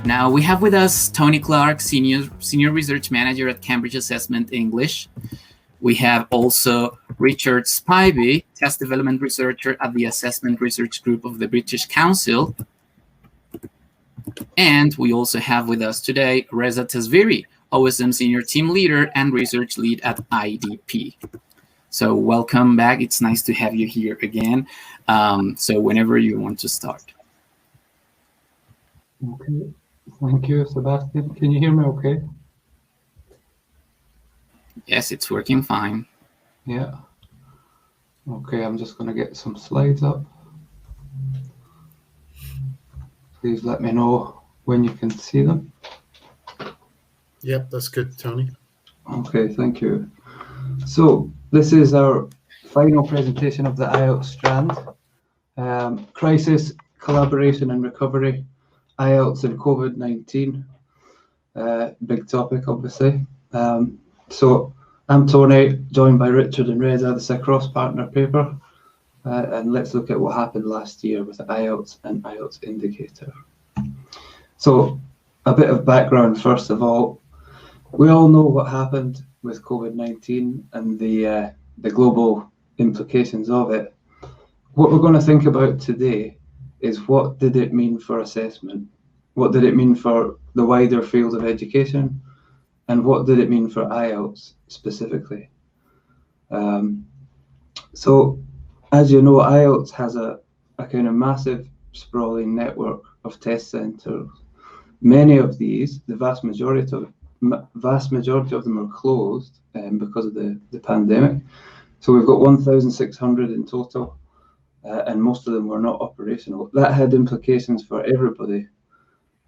Now we have with us Tony Clark, Senior Research Manager at Cambridge Assessment English. We have also Richard Spivey, Test Development Researcher at the Assessment Research Group of the British Council. And we also have with us today Reza Tasviri, OSM Senior Team Leader and Research Lead at IDP. So welcome back. It's nice to have you here again. So whenever you want to start. Okay, thank you, Sebastian. Can you hear me okay? Yes, it's working fine. Yeah. Okay, I'm just going to get some slides up. Please let me know when you can see them. Yep, that's good, Tony. Okay, thank you. So this is our final presentation of the IELTS strand. Crisis, collaboration and recovery, IELTS and COVID-19. Big topic, obviously. So I'm Tony, joined by Richard and Reza. This is a cross-partner paper. And let's look at what happened last year with IELTS and IELTS indicator. So a bit of background, first of all. We all know what happened with COVID-19 and the global implications of it. What we're going to think about today is what did it mean for assessment? What did it mean for the wider field of education? And what did it mean for IELTS specifically? So, as you know, IELTS has a kind of massive sprawling network of test centres. Many of these, the vast majority of them are closed because of the pandemic. So we've got 1,600 in total, and most of them were not operational. That had implications for everybody,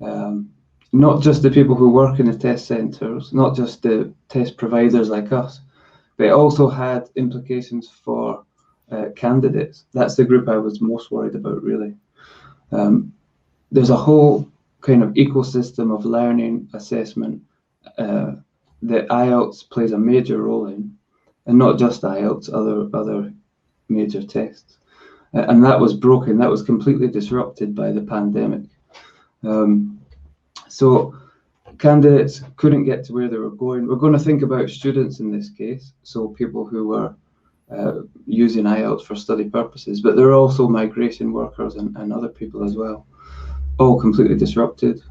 not just the people who work in the test centres, not just the test providers like us, but it also had implications for candidates. That's the group I was most worried about, really. There's a whole kind of ecosystem of learning, assessment, that IELTS plays a major role in, and not just IELTS, other major tests. And that was broken, that was completely disrupted by the pandemic. So candidates couldn't get to where they were going. We're going to think about students in this case, so people who were using IELTS for study purposes, but there are also migration workers and other people as well, all completely disrupted.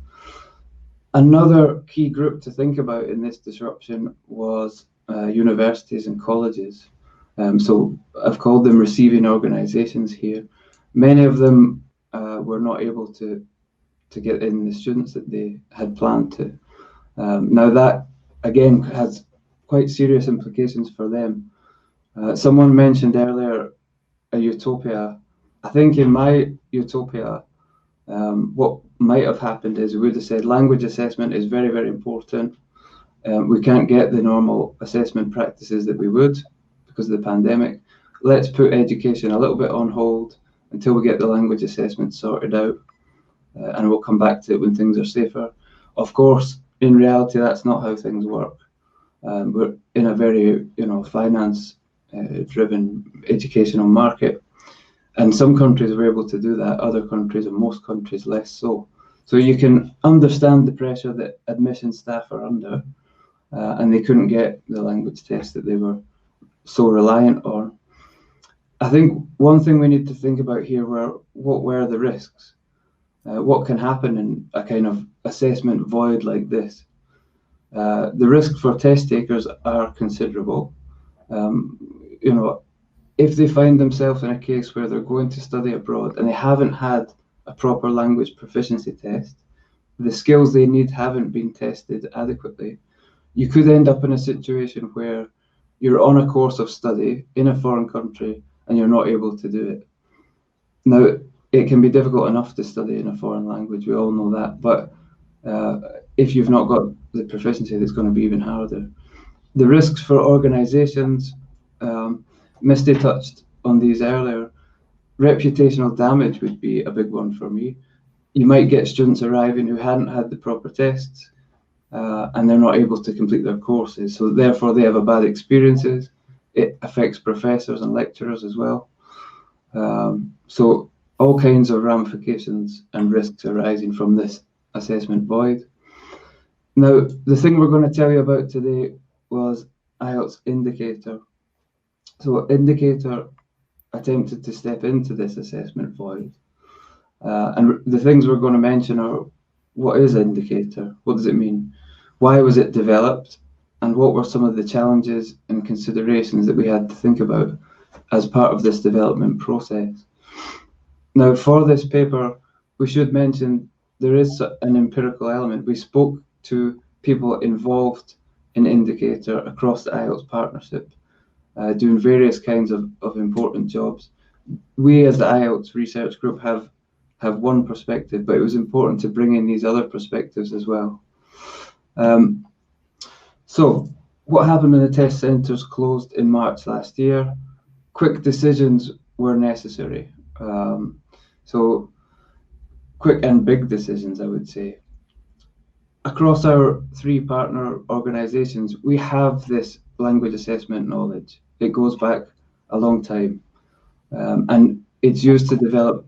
Another key group to think about in this disruption was universities and colleges. So I've called them receiving organisations here. Many of them were not able to get in the students that they had planned to. Now that, again, has quite serious implications for them. Someone mentioned earlier a utopia. I think in my utopia, what might have happened is we would have said language assessment is very, very important. We can't get the normal assessment practices that we would because of the pandemic. Let's put education a little bit on hold until we get the language assessment sorted out, and we'll come back to it when things are safer. Of course, in reality, that's not how things work. We're in a very, finance-driven educational market. And some countries were able to do that, other countries, and most countries less so. So you can understand the pressure that admission staff are under, and they couldn't get the language test that they were so reliant on. I think one thing we need to think about here were what were the risks? What can happen in a kind of assessment void like this? The risks for test takers are considerable. If they find themselves in a case where they're going to study abroad and they haven't had a proper language proficiency test, the skills they need haven't been tested adequately, you could end up in a situation where you're on a course of study in a foreign country and you're not able to do it. Now, it can be difficult enough to study in a foreign language, we all know that, but if you've not got the proficiency, it's going to be even harder. The risks for organisations, Misty touched on these earlier. Reputational damage would be a big one for me. You might get students arriving who hadn't had the proper tests, and they're not able to complete their courses. So therefore they have a bad experiences. It affects professors and lecturers as well. So all kinds of ramifications and risks arising from this assessment void. Now, the thing we're going to tell you about today was IELTS Indicator. So Indicator attempted to step into this assessment void. And the things we're going to mention are, what is Indicator? What does it mean? Why was it developed? And what were some of the challenges and considerations that we had to think about as part of this development process? Now, for this paper, we should mention there is an empirical element. We spoke to people involved in Indicator across the IELTS partnership, doing various kinds of important jobs. We as the IELTS research group have one perspective, but it was important to bring in these other perspectives as well. So what happened when the test centres closed in March last year? Quick decisions were necessary. So quick and big decisions, I would say. Across our 3 partner organisations, we have this language assessment knowledge. It goes back a long time, and it's used to develop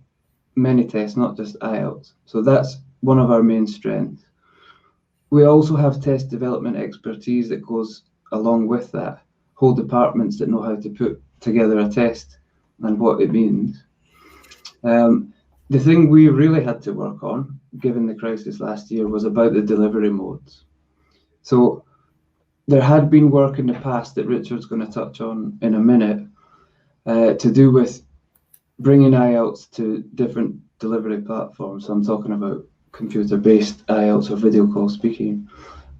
many tests, not just IELTS. So that's one of our main strengths. We also have test development expertise that goes along with that, whole departments that know how to put together a test and what it means. The thing we really had to work on, given the crisis last year, was about the delivery modes. So there had been work in the past that Richard's going to touch on in a minute to do with bringing IELTS to different delivery platforms. So I'm talking about computer-based IELTS or video call speaking.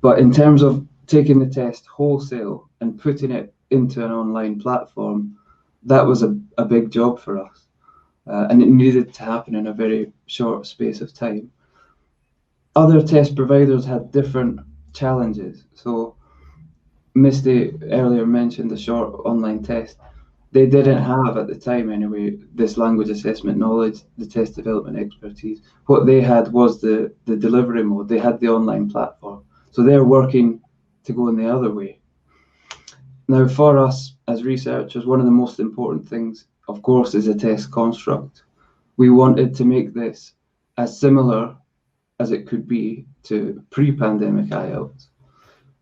But in terms of taking the test wholesale and putting it into an online platform, that was a big job for us. And it needed to happen in a very short space of time. Other test providers had different challenges. So Misty earlier mentioned the short online test. They didn't have, at the time anyway, this language assessment knowledge, the test development expertise. What they had was the delivery mode. They had the online platform. So they're working to go in the other way. Now, for us as researchers, one of the most important things, of course, is a test construct. We wanted to make this as similar as it could be to pre-pandemic IELTS.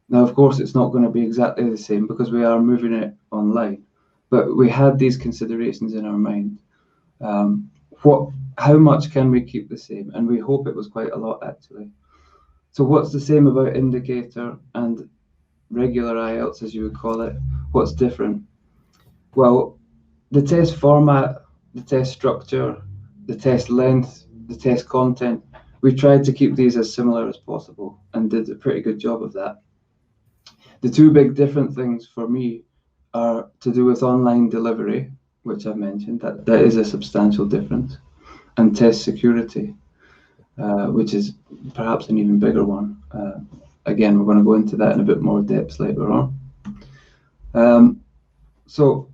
Now, of course, it's not going to be exactly the same because we are moving it online, but we had these considerations in our mind. How much can we keep the same? And we hope it was quite a lot, actually. So what's the same about Indicator and regular IELTS, as you would call it? What's different? Well, the test format, the test structure, the test length, the test content, we tried to keep these as similar as possible and did a pretty good job of that. The 2 big different things for me are to do with online delivery, which I've mentioned, that is a substantial difference, and test security, which is perhaps an even bigger one. Again, we're going to go into that in a bit more depth later on. So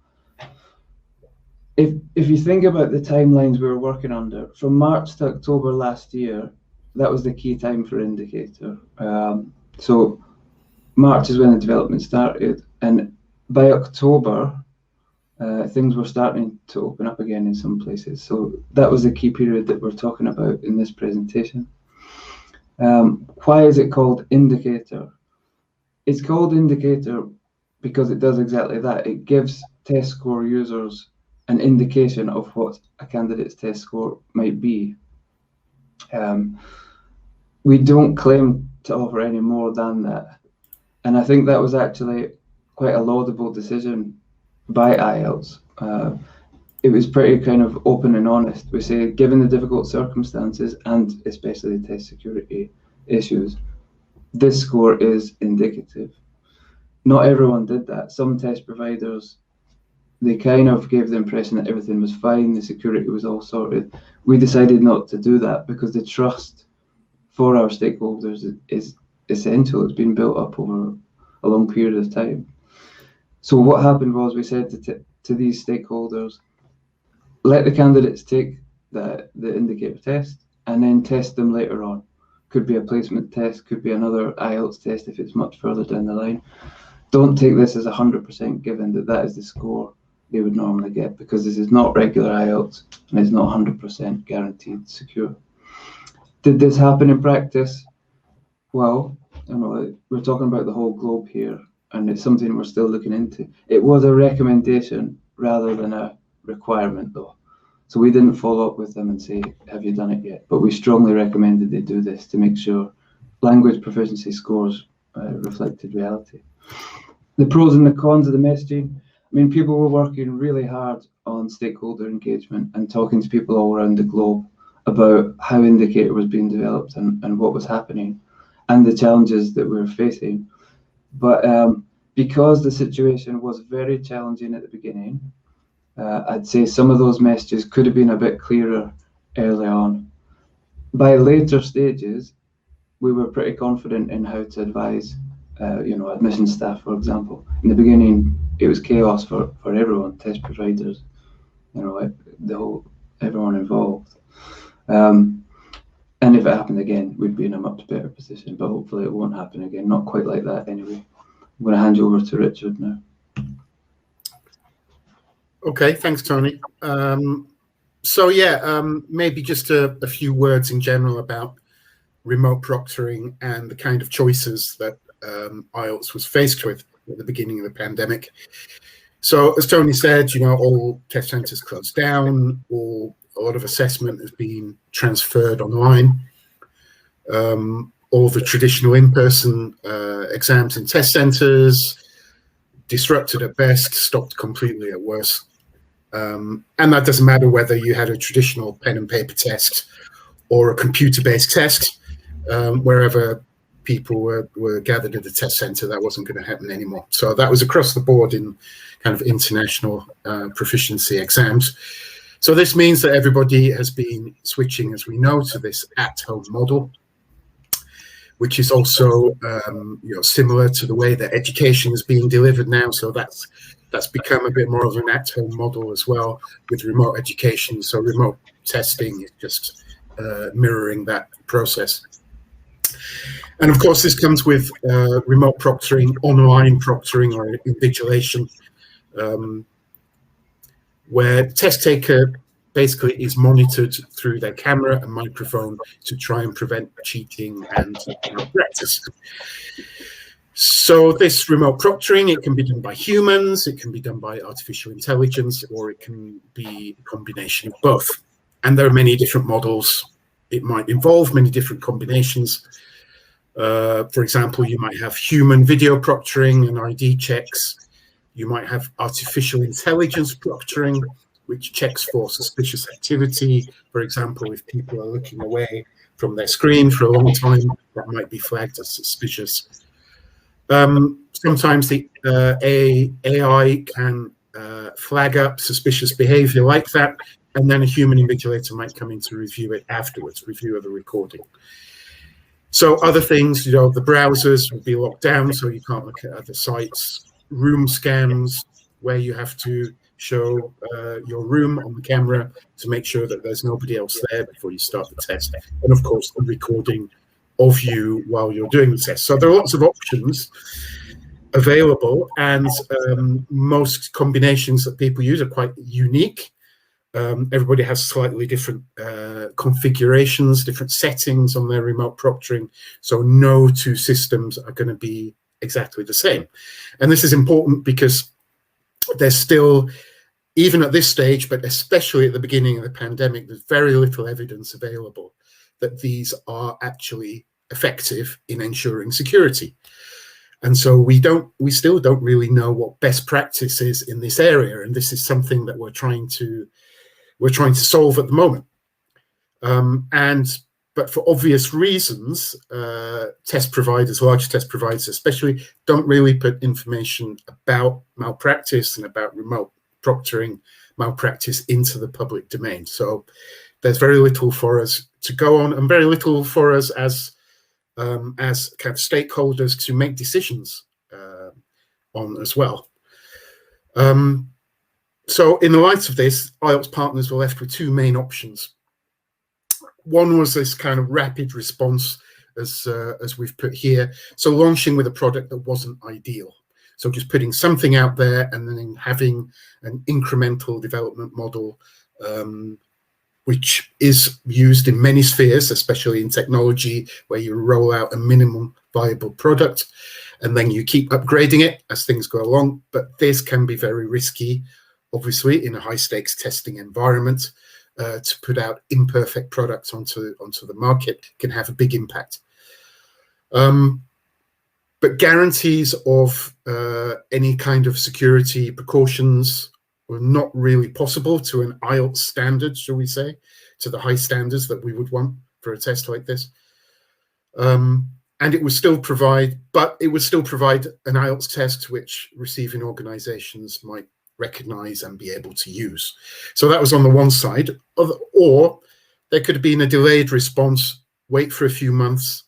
if you think about the timelines we were working under, from March to October last year, that was the key time for Indicator. So March is when the development started, and by October, things were starting to open up again in some places. So that was the key period that we're talking about in this presentation. Why is it called Indicator? It's called Indicator because it does exactly that. It gives test score users an indication of what a candidate's test score might be. We don't claim to offer any more than that. And I think that was actually quite a laudable decision by IELTS. It was pretty kind of open and honest. We say, given the difficult circumstances and especially the test security issues, this score is indicative. Not everyone did that. Some test providers, they kind of gave the impression that everything was fine, the security was all sorted. We decided not to do that because the trust for our stakeholders is essential. It's been built up over a long period of time. So what happened was we said to these stakeholders, let the candidates take the indicator test and then test them later on. Could be a placement test, could be another IELTS test if it's much further down the line. Don't take this as 100% given that is the score they would normally get, because this is not regular IELTS and it's not 100% guaranteed secure. Did this happen in practice? Well, we're talking about the whole globe here, and it's something we're still looking into. It was a recommendation rather than a requirement, though. So we didn't follow up with them and say, have you done it yet? But we strongly recommended they do this to make sure language proficiency scores reflected reality. The pros and the cons of the messaging. I mean, people were working really hard on stakeholder engagement and talking to people all around the globe about how Indicator was being developed and what was happening and the challenges that we were facing. But because the situation was very challenging at the beginning, I'd say some of those messages could have been a bit clearer early on. By later stages, we were pretty confident in how to advise, admission staff, for example. In the beginning, it was chaos for everyone, test providers, everyone involved. And if it happened again, we'd be in a much better position, but hopefully it won't happen again. Not quite like that anyway. I'm going to hand you over to Richard now. Okay, thanks, Tony. Maybe just a few words in general about remote proctoring and the kind of choices that IELTS was faced with at the beginning of the pandemic. So as Tony said, all test centres closed down, a lot of assessment has been transferred online. All the traditional in-person exams in test centres disrupted at best, stopped completely at worst. And that doesn't matter whether you had a traditional pen and paper test or a computer-based test. Wherever people were gathered at the test centre, that wasn't going to happen anymore. So that was across the board in kind of international proficiency exams. So this means that everybody has been switching, as we know, to this at-home model, which is also similar to the way that education is being delivered now. So that's become a bit more of an at-home model as well with remote education. So remote testing is just mirroring that process. And of course, this comes with remote proctoring, online proctoring or invigilation, where the test taker basically is monitored through their camera and microphone to try and prevent cheating and malpractice. So this remote proctoring, it can be done by humans, it can be done by artificial intelligence, or it can be a combination of both. And there are many different models. It might involve many different combinations. For example, you might have human video proctoring and ID checks. You might have artificial intelligence proctoring, which checks for suspicious activity. For example, if people are looking away from their screen for a long time, that might be flagged as suspicious. Sometimes the AI can flag up suspicious behavior like that, and then a human invigilator might come in to review it afterwards, review of the recording. So other things, the browsers will be locked down, so you can't look at other sites. Room scans, where you have to show your room on the camera to make sure that there's nobody else there before you start the test. And of course, the recording of you while you're doing the test. So there are lots of options available, and most combinations that people use are quite unique. Everybody has slightly different configurations, different settings on their remote proctoring. So no two systems are going to be exactly the same. And this is important because there's still, even at this stage, but especially at the beginning of the pandemic, there's very little evidence available that these are actually effective in ensuring security. And so we still don't really know what best practice is in this area. And this is something that we're trying to solve at the moment. But for obvious reasons, test providers, large test providers especially, don't really put information about malpractice and about remote proctoring malpractice into the public domain. So there's very little for us to go on, and very little for us as kind of stakeholders to make decisions on as well. So in the light of this, IELTS Partners were left with two main options. One was this kind of rapid response, as we've put here. So launching with a product that wasn't ideal. So just putting something out there and then having an incremental development model which is used in many spheres, especially in technology, where you roll out a minimum viable product and then you keep upgrading it as things go along. But this can be very risky, obviously, in a high stakes testing environment. To put out imperfect products onto the market can have a big impact. But guarantees of any kind of security precautions were not really possible to an IELTS standard, shall we say, to the high standards that we would want for a test like this. And it would still provide, an IELTS test which receiving organizations might recognize and be able to use. So that was on the one side. Or there could have been a delayed response, wait for a few months,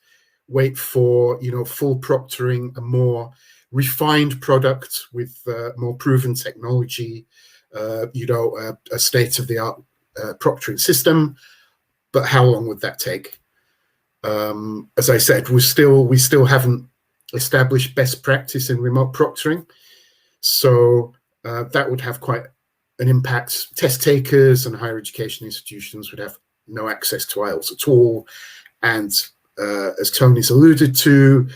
wait for full proctoring, a more refined product with more proven technology, a state-of-the-art proctoring system. But how long would that take? As I said, we still haven't established best practice in remote proctoring, so that would have quite an impact. Test takers and higher education institutions would have no access to IELTS at all, and as Tony's alluded to,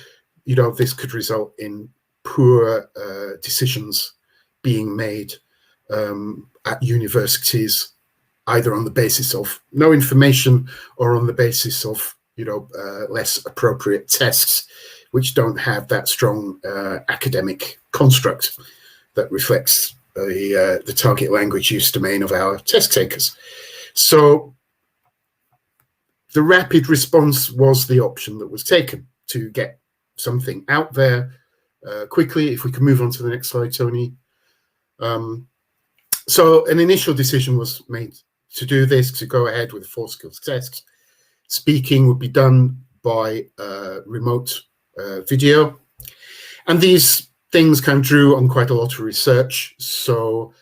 this could result in poor decisions being made at universities, either on the basis of no information or on the basis of less appropriate tests, which don't have that strong academic construct that reflects the target language use domain of our test takers. So the rapid response was the option that was taken to get something out there quickly. If we can move on to the next slide, Tony. So an initial decision was made to do this, to go ahead with the 4 skills test. Speaking would be done by remote video. And these things kind of drew on quite a lot of research. So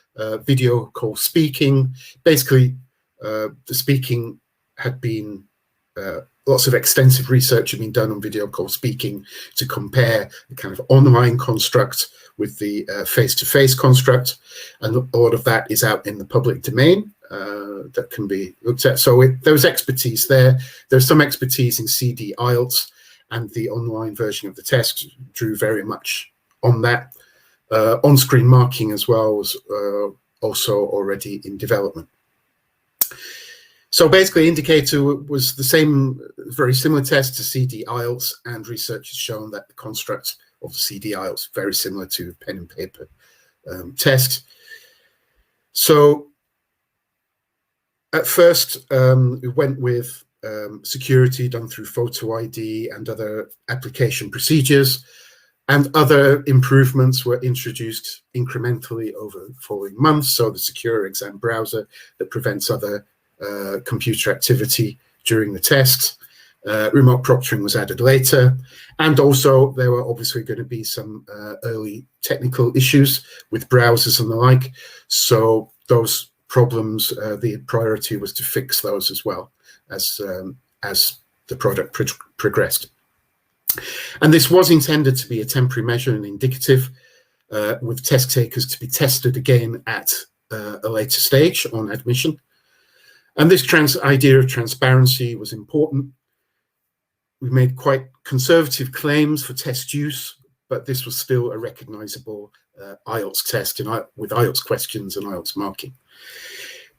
video call speaking, basically the speaking had been, lots of extensive research had been done on video call speaking to compare the kind of online construct with the face-to-face construct. And a lot of that is out in the public domain. That can be looked at. So there was expertise there. There's some expertise in CD IELTS, and the online version of the test drew very much on that. On-screen marking as well was also already in development. So basically, Indicator was the same, very similar test to CD IELTS, and research has shown that the construct of the CD IELTS very similar to pen and paper test. So at first, we went with security done through photo ID and other application procedures, and other improvements were introduced incrementally over the following months. So the secure exam browser that prevents other computer activity during the test. Remote proctoring was added later. And also there were obviously going to be some early technical issues with browsers and the like. So those problems, the priority was to fix those as well as the product progressed. And this was intended to be a temporary measure and indicative, with test takers to be tested again at a later stage on admission. And this idea of transparency was important. We made quite conservative claims for test use, but this was still a recognizable IELTS test with IELTS questions and IELTS marking.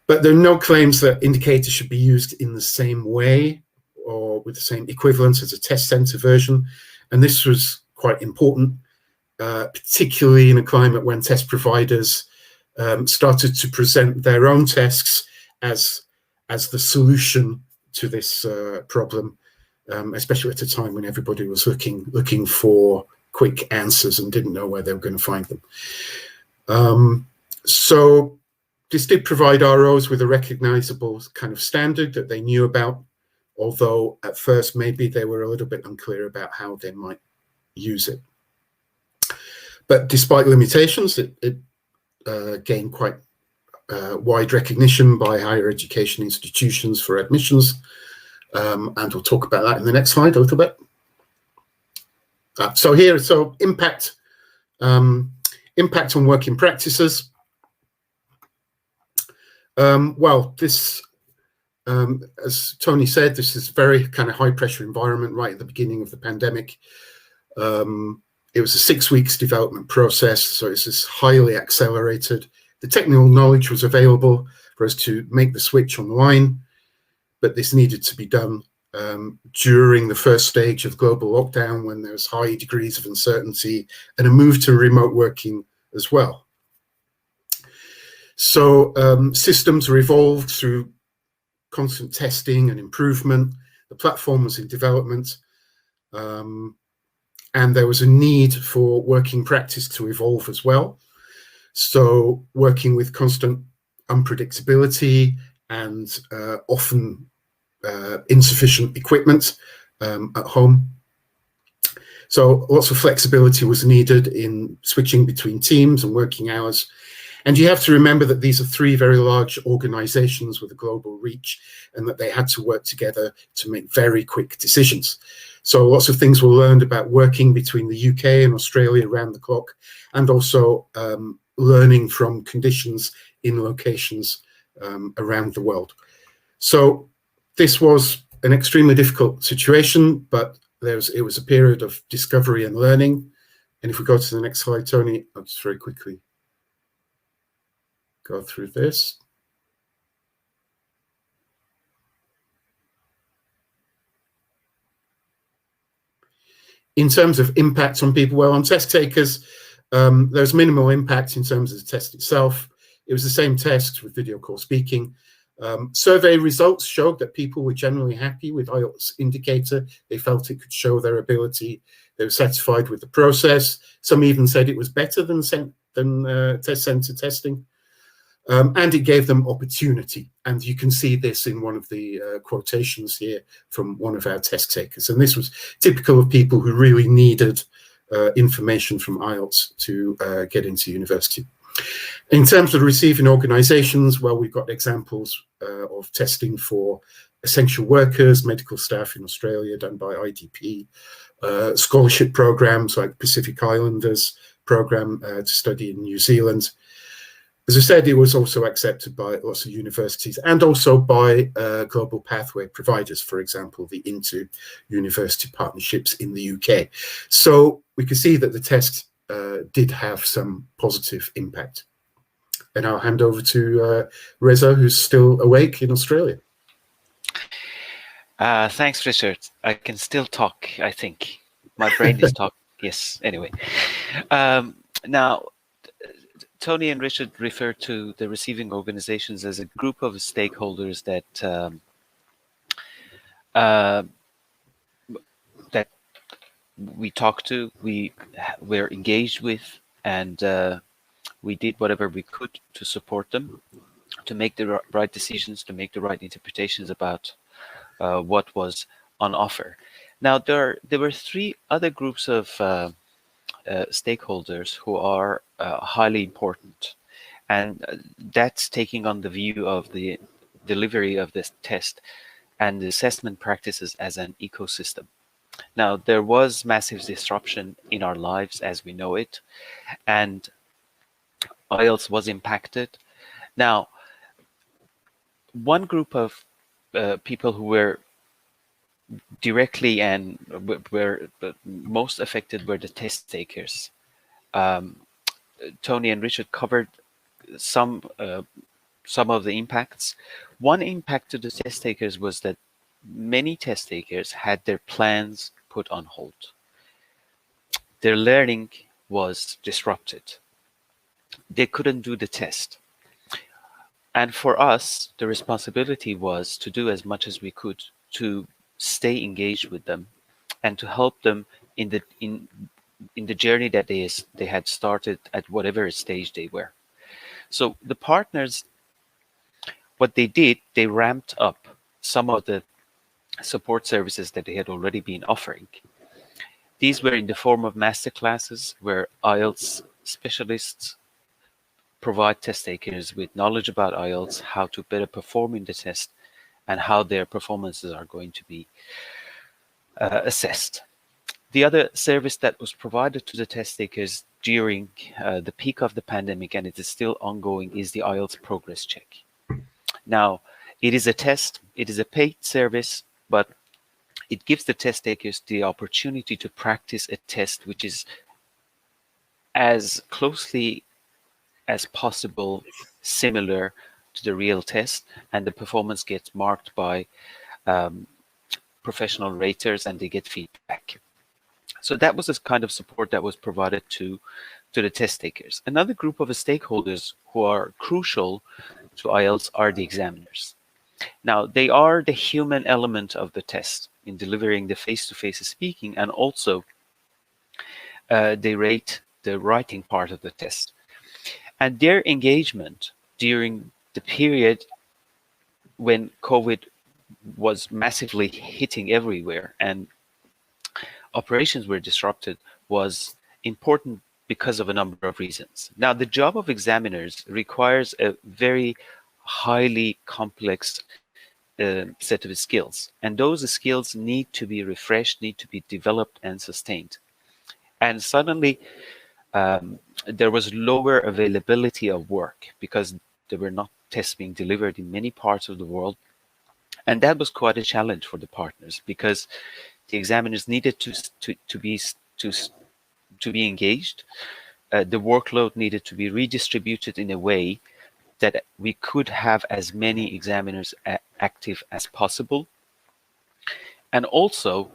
But there are no claims that Indicator should be used in the same way or with the same equivalence as a test center version. And this was quite important, particularly in a climate when test providers started to present their own tests as the solution to this problem, especially at a time when everybody was looking for quick answers and didn't know where they were going to find them. So this did provide ROs with a recognizable kind of standard that they knew about, although at first maybe they were a little bit unclear about how they might use it. But despite limitations, it gained quite wide recognition by higher education institutions for admissions. And we'll talk about that in the next slide a little bit. So impact on working practices. Well, this As Tony said, this is a very kind of high pressure environment right at the beginning of the pandemic. It was a 6 weeks development process, so it's just highly accelerated. The technical knowledge was available for us to make the switch online, but this needed to be done during the first stage of global lockdown, when there was high degrees of uncertainty and a move to remote working as well. So systems were evolved through constant testing and improvement. The platform was in development, and there was a need for working practice to evolve as well. So working with constant unpredictability and often insufficient equipment at home. So lots of flexibility was needed in switching between teams and working hours. And you have to remember that these are three very large organizations with a global reach, and that they had to work together to make very quick decisions. So lots of things were learned about working between the UK and Australia around the clock, and also learning from conditions in locations around the world. So this was an extremely difficult situation, but it was a period of discovery and learning. And if we go to the next slide, Tony, I'll just very quickly go through this. In terms of impact on people, well, on test takers, there's minimal impact in terms of the test itself. It was the same test with video call speaking. Survey results showed that people were generally happy with IELTS indicator. They felt it could show their ability. They were satisfied with the process. Some even said it was better than test center testing. And it gave them opportunity. And you can see this in one of the quotations here from one of our test takers. And this was typical of people who really needed information from IELTS to get into university. In terms of receiving organizations, well, we've got examples of testing for essential workers, medical staff in Australia done by IDP, scholarship programs like Pacific Islanders program to study in New Zealand. As I said, it was also accepted by lots of universities and also by global pathway providers, for example, the INTO university partnerships in the UK. So we can see that the test did have some positive impact. And I'll hand over to Reza, who's still awake in Australia. Thanks, Richard. I can still talk, I think. My brain is talking. Yes, anyway. Now, Tony and Richard refer to the receiving organizations as a group of stakeholders that that we talked to, we're engaged with, and we did whatever we could to support them, to make the right decisions, to make the right interpretations about what was on offer. Now, there were three other groups of stakeholders who are highly important, and that's taking on the view of the delivery of this test and the assessment practices as an ecosystem. Now, there was massive disruption in our lives as we know it, and IELTS was impacted. Now, one group of people who were directly and were most affected were the test takers. Tony and Richard covered some of the impacts. One impact to the test takers was that many test takers had their plans put on hold. Their learning was disrupted. They couldn't do the test. And for us, the responsibility was to do as much as we could to stay engaged with them and to help them in the journey that they had started at whatever stage they were. So the partners, what they did, they ramped up some of the support services that they had already been offering. These were in the form of masterclasses where IELTS specialists provide test takers with knowledge about IELTS, how to better perform in the test, and how their performances are going to be assessed. The other service that was provided to the test takers during the peak of the pandemic, and it is still ongoing, is the IELTS progress check. Now, It is a test, it is a paid service, but it gives the test takers the opportunity to practice a test which is as closely as possible similar to the real test, and the performance gets marked by professional raters and they get feedback. So that was the kind of support that was provided to the test takers. Another group of stakeholders who are crucial to IELTS are the examiners. Now, they are the human element of the test in delivering the face-to-face speaking, and also they rate the writing part of the test. And their engagement during the period when COVID was massively hitting everywhere and operations were disrupted was important because of a number of reasons. Now, the job of examiners requires a very highly complex set of skills, and those skills need to be refreshed, need to be developed and sustained. And suddenly, there was lower availability of work because there were not tests being delivered in many parts of the world. And that was quite a challenge for the partners because the examiners needed to be engaged. The workload needed to be redistributed in a way that we could have as many examiners active as possible. And also,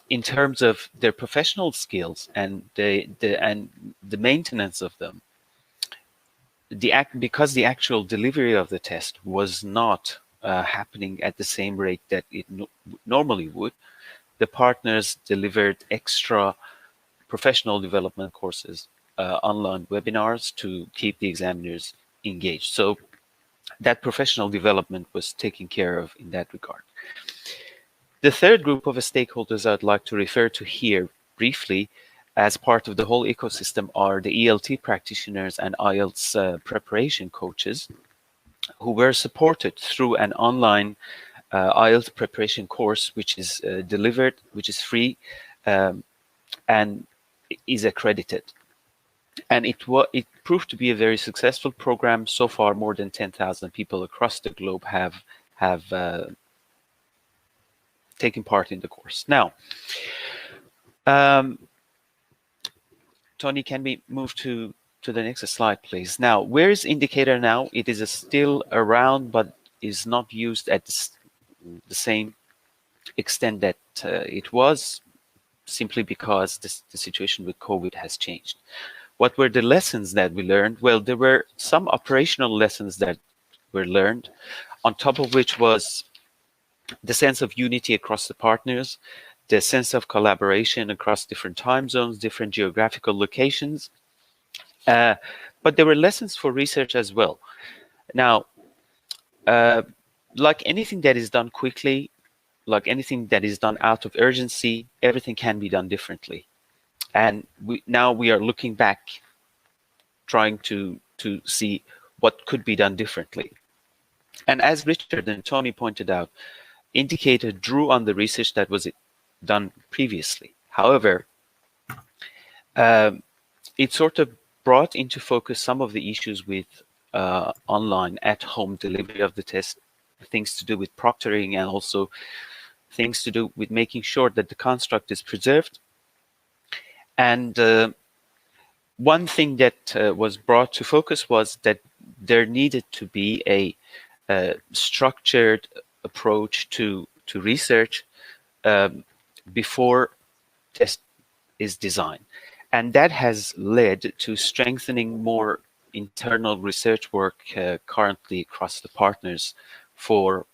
in terms of their professional skills and the maintenance of them, because the actual delivery of the test was not happening at the same rate that it normally would, the partners delivered extra professional development courses, online webinars to keep the examiners engaged. So that professional development was taken care of in that regard. The third group of stakeholders I'd like to refer to here briefly as part of the whole ecosystem are the ELT practitioners and IELTS preparation coaches who were supported through an online IELTS preparation course, which is delivered, which is free and is accredited. And it proved to be a very successful program. So far, more than 10,000 people across the globe have taken part in the course. Now, Tony, can we move to the next slide, please? Now, where is Indicator now? It is still around, but is not used at the same extent that it was, simply because the situation with COVID has changed. What were the lessons that we learned? Well, there were some operational lessons that were learned, on top of which was the sense of unity across the partners, the sense of collaboration across different time zones, different geographical locations. But there were lessons for research as well. Now, like anything that is done quickly, like anything that is done out of urgency, everything can be done differently. And now we are looking back, trying to see what could be done differently. And as Richard and Tony pointed out, Indicator drew on the research that was done previously. However, it sort of brought into focus some of the issues with online at-home delivery of the test, things to do with proctoring, and also things to do with making sure that the construct is preserved. And one thing that was brought to focus was that there needed to be a structured approach to research before test is designed. And that has led to strengthening more internal research work currently across the partners for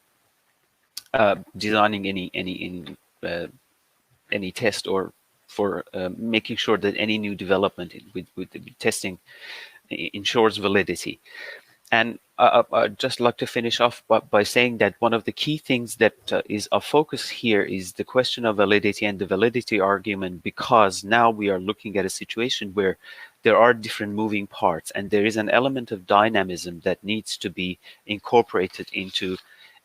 designing any test, or for making sure that any new development with the testing ensures validity. And I'd just like to finish off by saying that one of the key things that is of focus here is the question of validity and the validity argument, because now we are looking at a situation where there are different moving parts, and there is an element of dynamism that needs to be incorporated into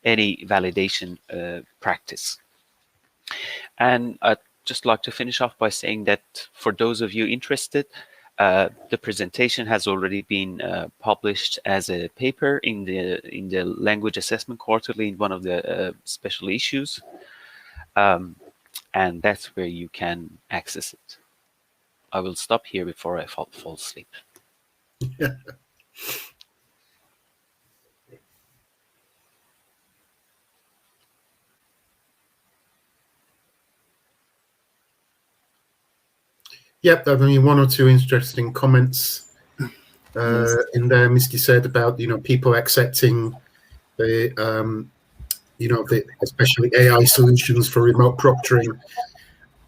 any validation practice. And I'd just like to finish off by saying that for those of you interested, The presentation has already been published as a paper in the Language Assessment Quarterly in one of the special issues, and that's where you can access it. I will stop here before I fall asleep. Yep, I mean, one or two interesting comments Yes. in there. Misty said about people accepting the especially AI solutions for remote proctoring,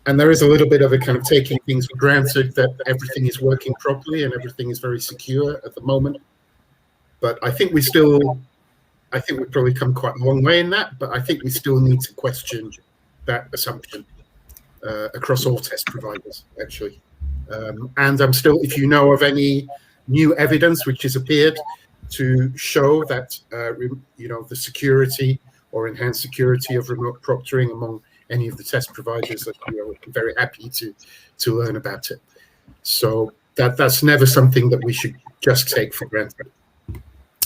and there is a little bit of a kind of taking things for granted that everything is working properly and everything is very secure at the moment. But I think we've probably come quite a long way in that. But I think we still need to question that assumption across all test providers, actually. And I'm still, if you know of any new evidence which has appeared to show that the security or enhanced security of remote proctoring among any of the test providers, that we're very happy to learn about it. So that's never something that we should just take for granted.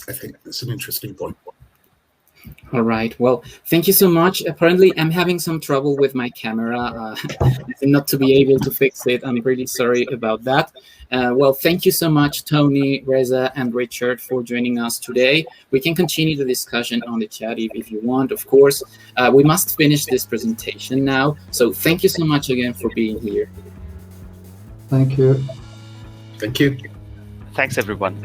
I think that's an interesting point. All right. Well, thank you so much. Apparently, I'm having some trouble with my camera. Not to be able to fix it. I'm really sorry about that. Well, thank you so much, Tony, Reza, and Richard, for joining us today. We can continue the discussion on the chat if you want, of course. We must finish this presentation now. So thank you so much again for being here. Thank you. Thank you. Thanks, everyone.